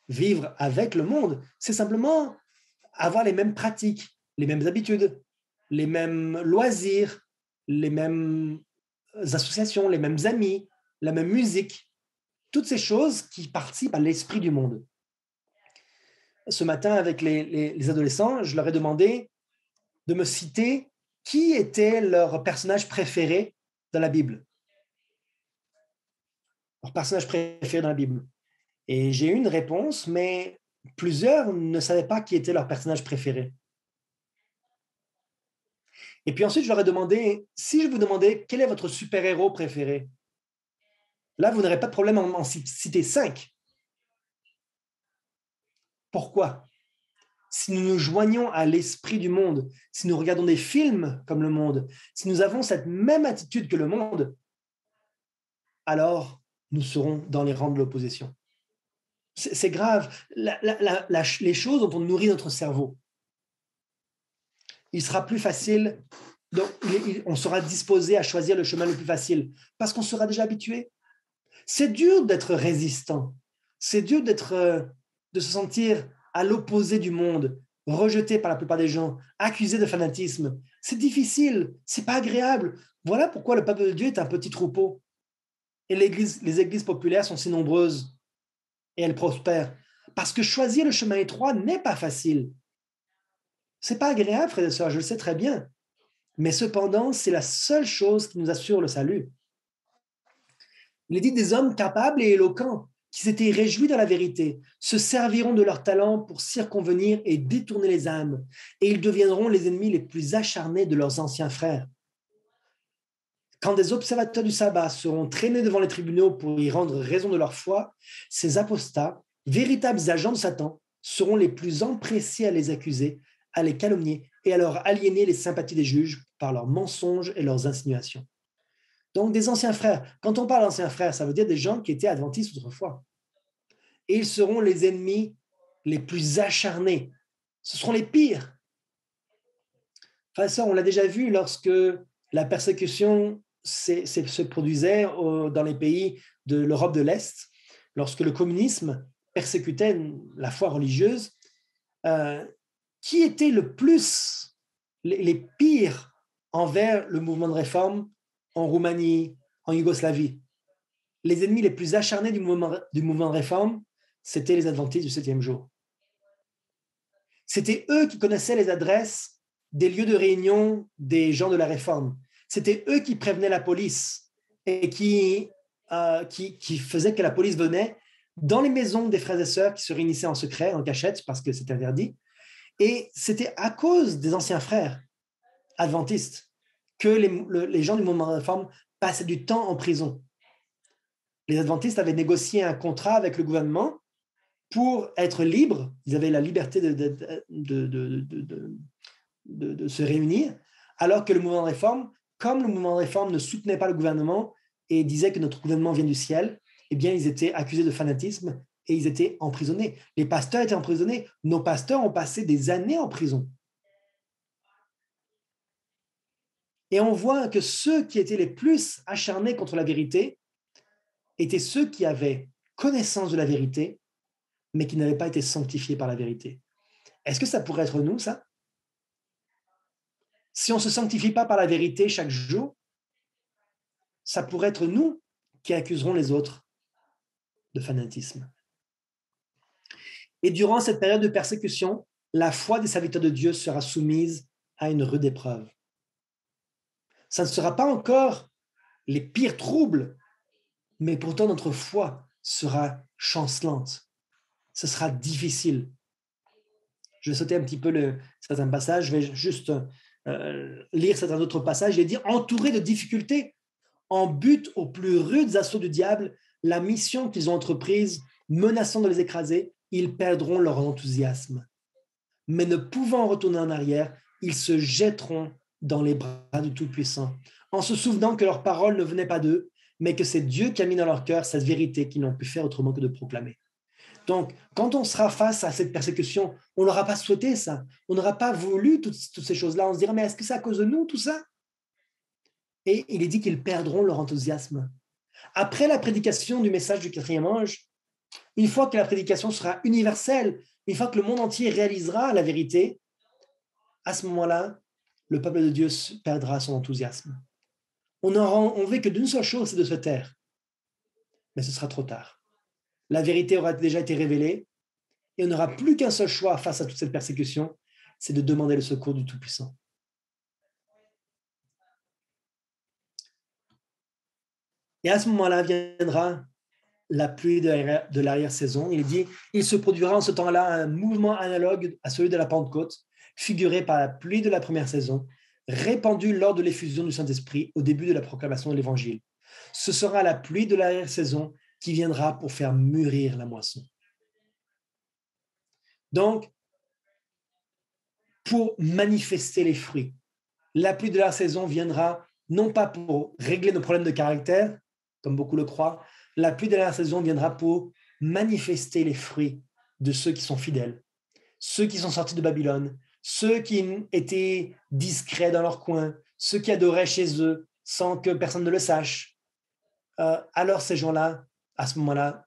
vivre avec le monde, c'est simplement avoir les mêmes pratiques, les mêmes habitudes, les mêmes loisirs, les mêmes associations, les mêmes amis, la même musique, toutes ces choses qui participent à l'esprit du monde. Ce matin, avec les adolescents, je leur ai demandé de me citer qui était leur personnage préféré dans la Bible. Leur personnage préféré dans la Bible. Et j'ai eu une réponse, mais plusieurs ne savaient pas qui était leur personnage préféré. Et puis ensuite, je leur ai demandé, si je vous demandais quel est votre super-héros préféré, là, vous n'aurez pas de problème à en citer 5. Pourquoi? Si nous nous joignons à l'esprit du monde, si nous regardons des films comme le monde, si nous avons cette même attitude que le monde, alors nous serons dans les rangs de l'opposition. C'est grave. Les choses dont on nourrit notre cerveau, il sera plus facile, donc on sera disposé à choisir le chemin le plus facile parce qu'on sera déjà habitué. C'est dur d'être résistant. C'est dur de se sentir à l'opposé du monde, rejeté par la plupart des gens, accusé de fanatisme. C'est difficile, c'est pas agréable. Voilà pourquoi le peuple de Dieu est un petit troupeau. Et les églises populaires sont si nombreuses et elles prospèrent. Parce que choisir le chemin étroit n'est pas facile. C'est pas agréable, frères et sœurs, je le sais très bien. Mais cependant, c'est la seule chose qui nous assure le salut. Il est dit des hommes capables et éloquents qui s'étaient réjouis dans la vérité, se serviront de leur talent pour circonvenir et détourner les âmes, et ils deviendront les ennemis les plus acharnés de leurs anciens frères. Quand des observateurs du sabbat seront traînés devant les tribunaux pour y rendre raison de leur foi, ces apostats, véritables agents de Satan, seront les plus empressés à les accuser, à les calomnier et à leur aliéner les sympathies des juges par leurs mensonges et leurs insinuations. Donc, des anciens frères. Quand on parle d'anciens frères, ça veut dire des gens qui étaient adventistes autrefois. Et ils seront les ennemis les plus acharnés. Ce seront les pires. Enfin, ça, on l'a déjà vu lorsque la persécution se produisait dans les pays de l'Europe de l'Est, lorsque le communisme persécutait la foi religieuse. Qui était le plus, les pires envers le mouvement de réforme en Roumanie, en Yougoslavie? Les ennemis les plus acharnés du mouvement de réforme, c'était les adventistes du 7e jour. C'était eux qui connaissaient les adresses des lieux de réunion des gens de la réforme. C'était eux qui prévenaient la police et qui faisaient que la police venait dans les maisons des frères et sœurs qui se réunissaient en secret, en cachette, parce que c'était interdit. Et c'était à cause des anciens frères adventistes que les gens du mouvement de réforme passaient du temps en prison. Les adventistes avaient négocié un contrat avec le gouvernement pour être libres. Ils avaient la liberté de se réunir, alors que le mouvement de réforme, comme le mouvement de réforme ne soutenait pas le gouvernement et disait que notre gouvernement vient du ciel, eh bien, ils étaient accusés de fanatisme et ils étaient emprisonnés. Les pasteurs étaient emprisonnés. Nos pasteurs ont passé des années en prison. Et on voit que ceux qui étaient les plus acharnés contre la vérité étaient ceux qui avaient connaissance de la vérité, mais qui n'avaient pas été sanctifiés par la vérité. Est-ce que ça pourrait être nous, ça? Si on ne se sanctifie pas par la vérité chaque jour, ça pourrait être nous qui accuserons les autres de fanatisme. Et durant cette période de persécution, la foi des serviteurs de Dieu sera soumise à une rude épreuve. Ça ne sera pas encore les pires troubles, mais pourtant notre foi sera chancelante. Ce sera difficile. Je vais sauter un petit peu certains passages, je vais juste lire certains autres passages. Il est dit « Entourés de difficultés, en but aux plus rudes assauts du diable, la mission qu'ils ont entreprise, menaçant de les écraser, ils perdront leur enthousiasme. Mais ne pouvant retourner en arrière, ils se jetteront dans les bras du Tout-Puissant, en se souvenant que leur parole ne venait pas d'eux, mais que c'est Dieu qui a mis dans leur cœur cette vérité qu'ils n'ont pu faire autrement que de proclamer. » Donc, quand on sera face à cette persécution, on n'aura pas souhaité ça. On n'aura pas voulu toutes ces choses-là. On se dira, mais est-ce que c'est à cause de nous, tout ça? Et il est dit qu'ils perdront leur enthousiasme. Après la prédication du message du quatrième ange, une fois que la prédication sera universelle, une fois que le monde entier réalisera la vérité, à ce moment-là, le peuple de Dieu perdra son enthousiasme. On veut que d'une seule chose, c'est de se taire. Mais ce sera trop tard. La vérité aura déjà été révélée et on n'aura plus qu'un seul choix face à toute cette persécution, c'est de demander le secours du Tout-Puissant. Et à ce moment-là viendra la pluie de l'arrière-saison. Il dit, il se produira en ce temps-là un mouvement analogue à celui de la Pentecôte, figuré par la pluie de la première saison, répandue lors de l'effusion du Saint-Esprit au début de la proclamation de l'Évangile. Ce sera la pluie de l'arrière-saison qui viendra pour faire mûrir la moisson. Donc, pour manifester les fruits, la pluie de la saison viendra non pas pour régler nos problèmes de caractère, comme beaucoup le croient, la pluie de la saison viendra pour manifester les fruits de ceux qui sont fidèles, ceux qui sont sortis de Babylone, ceux qui étaient discrets dans leur coin, ceux qui adoraient chez eux sans que personne ne le sache. Alors ces gens-là, à ce moment-là,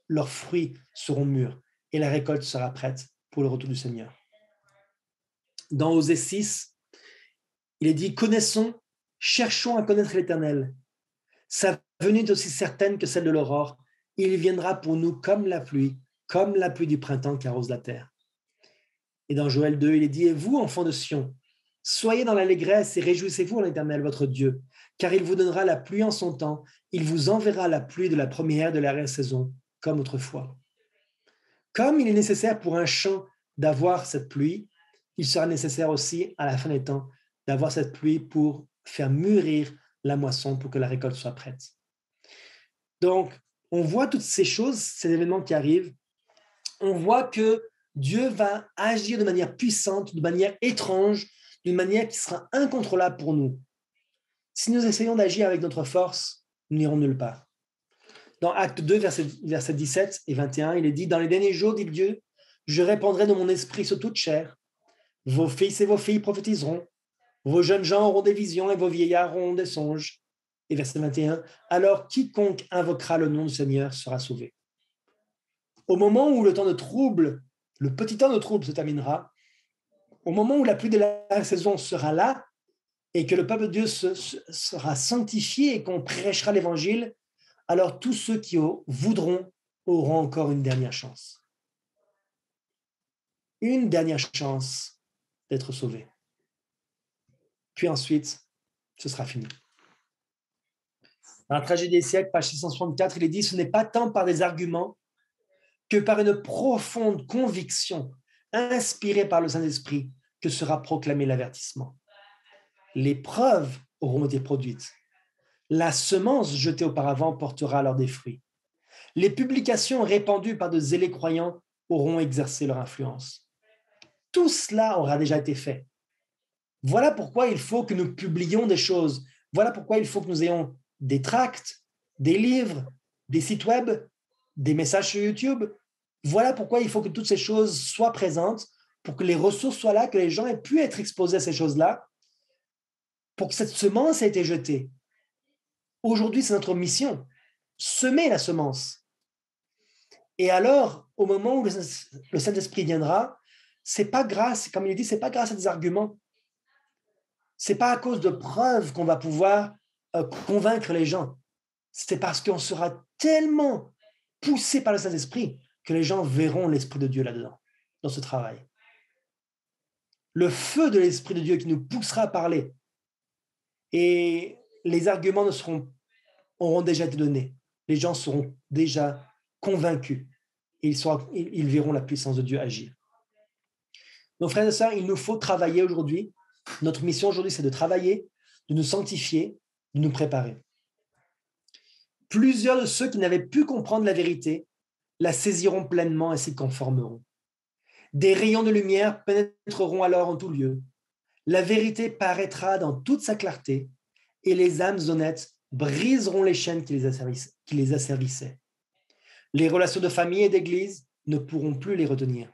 leurs fruits seront mûrs et la récolte sera prête pour le retour du Seigneur. Dans Osée 6, il est dit « Connaissons, cherchons à connaître l'Éternel. Sa venue est aussi certaine que celle de l'aurore. Il viendra pour nous comme la pluie du printemps qui arrose la terre. » Et dans Joël 2, il est dit « Et vous, enfants de Sion, soyez dans l'allégresse et réjouissez-vous en l'Éternel, votre Dieu, car il vous donnera la pluie en son temps, il vous enverra la pluie de la première de l'arrière-saison, comme autrefois. » Comme il est nécessaire pour un champ d'avoir cette pluie, il sera nécessaire aussi, à la fin des temps, d'avoir cette pluie pour faire mûrir la moisson, pour que la récolte soit prête. Donc, on voit toutes ces choses, ces événements qui arrivent. On voit que Dieu va agir de manière puissante, de manière étrange, d'une manière qui sera incontrôlable pour nous. Si nous essayons d'agir avec notre force, nous n'irons nulle part. Dans Acte 2, versets 17 et 21, il est dit « Dans les derniers jours, dit Dieu, je répandrai de mon esprit sur toute chair. Vos fils et vos filles prophétiseront. Vos jeunes gens auront des visions et vos vieillards auront des songes. » Et verset 21, « Alors quiconque invoquera le nom du Seigneur sera sauvé. » Au moment où le temps de trouble, le petit temps de trouble se terminera, au moment où la pluie de la saison sera là et que le peuple de Dieu sera sanctifié et qu'on prêchera l'évangile, alors tous ceux qui voudront auront encore une dernière chance. Une dernière chance d'être sauvés. Puis ensuite, ce sera fini. Dans la tragédie des siècles, page 664, il est dit « Ce n'est pas tant par des arguments que par une profonde conviction inspirée par le Saint-Esprit que sera proclamé l'avertissement. Les preuves auront été produites. La semence jetée auparavant portera alors des fruits. Les publications répandues par de zélés croyants auront exercé leur influence. Tout cela aura déjà été fait. Voilà pourquoi il faut que nous publions des choses. Voilà pourquoi il faut que nous ayons des tracts, des livres, des sites web, des messages sur YouTube. Voilà pourquoi il faut que toutes ces choses soient présentes, pour que les ressources soient là, que les gens aient pu être exposés à ces choses-là, pour que cette semence ait été jetée. Aujourd'hui, c'est notre mission, semer la semence. Et alors, au moment où le Saint-Esprit viendra, c'est pas grâce, comme il dit, c'est pas grâce à des arguments. Ce n'est pas à cause de preuves qu'on va pouvoir convaincre les gens. C'est parce qu'on sera tellement poussé par le Saint-Esprit que les gens verront l'Esprit de Dieu là-dedans, dans ce travail. Le feu de l'Esprit de Dieu qui nous poussera à parler. Et les arguments auront déjà été donnés. Les gens seront déjà convaincus. Et ils verront la puissance de Dieu agir. Nos frères et sœurs, il nous faut travailler aujourd'hui. Notre mission aujourd'hui, c'est de travailler, de nous sanctifier, de nous préparer. Plusieurs de ceux qui n'avaient pu comprendre la vérité la saisiront pleinement et s'y conformeront. Des rayons de lumière pénétreront alors en tout lieu. La vérité paraîtra dans toute sa clarté et les âmes honnêtes briseront les chaînes qui les asservissaient. Les relations de famille et d'église ne pourront plus les retenir.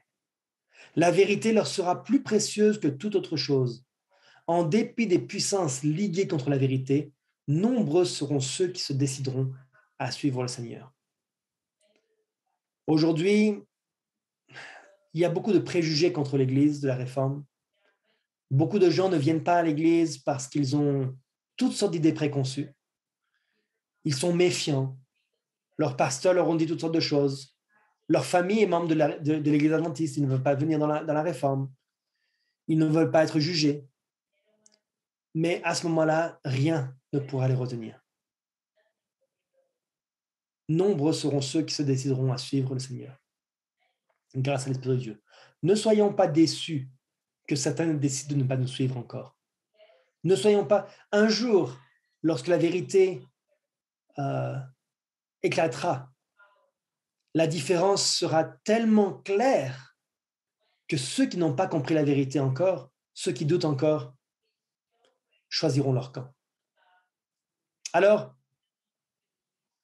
La vérité leur sera plus précieuse que toute autre chose. En dépit des puissances liguées contre la vérité, nombreux seront ceux qui se décideront à suivre le Seigneur. Aujourd'hui, il y a beaucoup de préjugés contre l'Église de la Réforme. Beaucoup de gens ne viennent pas à l'Église parce qu'ils ont toutes sortes d'idées préconçues. Ils sont méfiants. Leurs pasteurs leur ont dit toutes sortes de choses. Leur famille est membre de l'Église adventiste. Ils ne veulent pas venir dans la Réforme. Ils ne veulent pas être jugés. Mais à ce moment-là, rien ne pourra les retenir. Nombreux seront ceux qui se décideront à suivre le Seigneur, grâce à l'Esprit de Dieu. Ne soyons pas déçus que certains décident de ne pas nous suivre encore. Ne soyons pas... Un jour, lorsque la vérité éclatera, la différence sera tellement claire que ceux qui n'ont pas compris la vérité encore, ceux qui doutent encore, choisiront leur camp. Alors,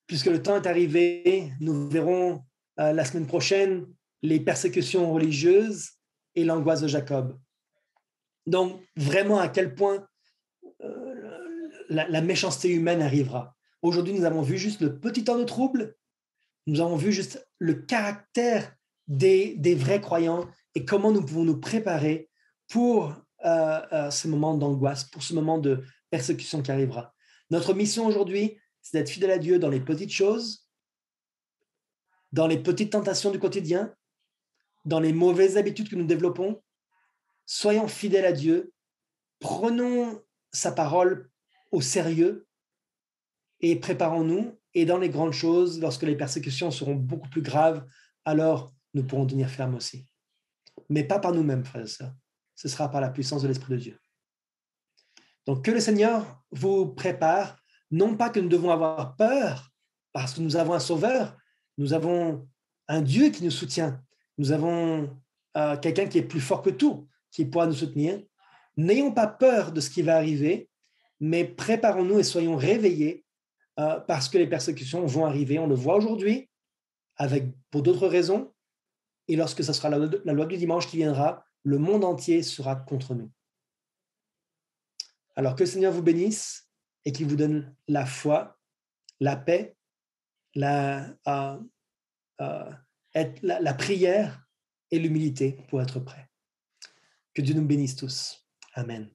puisque le temps est arrivé, nous verrons la semaine prochaine les persécutions religieuses et l'angoisse de Jacob. Donc, vraiment, à quel point la méchanceté humaine arrivera. Aujourd'hui, nous avons vu juste le petit temps de trouble, nous avons vu juste le caractère des vrais croyants et comment nous pouvons nous préparer pour ce moment d'angoisse, pour ce moment de persécution qui arrivera. Notre mission aujourd'hui, c'est d'être fidèle à Dieu dans les petites choses, dans les petites tentations du quotidien, dans les mauvaises habitudes que nous développons. Soyons fidèles à Dieu, prenons sa parole au sérieux et préparons-nous. Et dans les grandes choses, lorsque les persécutions seront beaucoup plus graves, alors nous pourrons tenir ferme aussi. Mais pas par nous-mêmes, frères et sœurs. Ce sera par la puissance de l'Esprit de Dieu. Donc, que le Seigneur vous prépare, non pas que nous devons avoir peur, parce que nous avons un Sauveur, nous avons un Dieu qui nous soutient, nous avons quelqu'un qui est plus fort que tout, qui pourra nous soutenir. N'ayons pas peur de ce qui va arriver, mais préparons-nous et soyons réveillés parce que les persécutions vont arriver. On le voit aujourd'hui, pour d'autres raisons, et lorsque ce sera la loi du dimanche qui viendra, le monde entier sera contre nous. Alors que le Seigneur vous bénisse et qu'il vous donne la foi, la paix, la prière et l'humilité pour être prêt. Que Dieu nous bénisse tous. Amen.